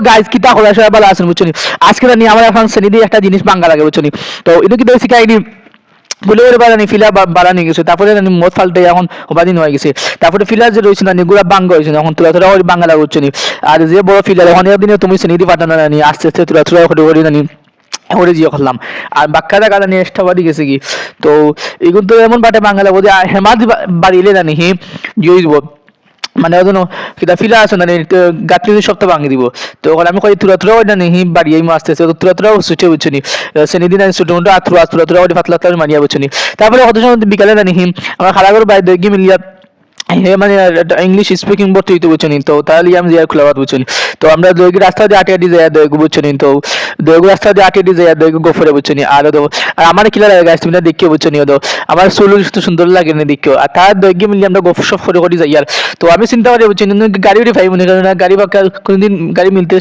guys কিতা হলো সবাই ভালো আছেন বুঝছো নি আজকে জানি আমার এখন শ্রেণী দিয়ে একটা জিনিস বাঙ্গা লাগে বুঝছো নি তো এটা কি দেখছি কাহিনী বলে ওরে বাড়ানি ফিলা বাড়ানি গেছে তারপরে জানি মদ ফালতে এখন হবাদিন হয়ে গেছে তারপরে ফিলার যে রয়েছে না গুলা বাঙ্গা হয়েছে এখন তুলা তুলা ওই বাঙ্গা লাগে বুঝছো নি আর যে বড় ফিলার এখন দিনে তুমি শ্রেণী দিয়ে পাঠানো জানি আস্তে আস্তে তুলা তুলা করে জানি ওরে জিও করলাম আর বাক্কাটা কাটা নিয়ে এক্সট্রা বাড়ি গেছে কি তো এগুলো তো এমন বাটে বাঙালি বোধ হেমাদ বাড়িলে জানি হি জিও দিব মানে ওজন কিতা ফিলা আছে না গাঁতলি সপ্তাহ ভাঙি দিব তো ওখানে আমি কই তুরা তুরা ওইটা নেই বাড়ি এই মাছ আছে তুরা তুরা সুচে বুঝছনি সেনি দিন সুটে মুন্ডা আতুরা তুরা তুরা ওই পাতলা পাতলা মারিয়া বুঝছনি তারপরে কত সময় বিকালে জানি আমার খালা করে বাইরে দই মিলিয়া হে মানে ইংলিশ স্পিকিং বোর্ড তুই তো বুঝছনি তো তাহলে আমি যাই খোলা বাদ বুঝছনি তো আমরা দইগি রাস্তা দিয়ে আটে আটি যাই দইগু বুঝছনি তো দইগু রাস্তা দিয়ে আটে আটি যাই দইগু গোফরে বুঝছনি আর আর আমার কিলা লাগে গাছ তুমি না দেখিও বুঝছনি আমার চুল তো সুন্দর লাগে না দেখিও আর তার দইগি মিলিয়ে আমরা গোফ সফ করে যাই আর তো আমি চিন্তা করি বুঝছি গাড়ি উঠে পাইব না কারণ গাড়ি বা কোনদিন গাড়ি মিলতে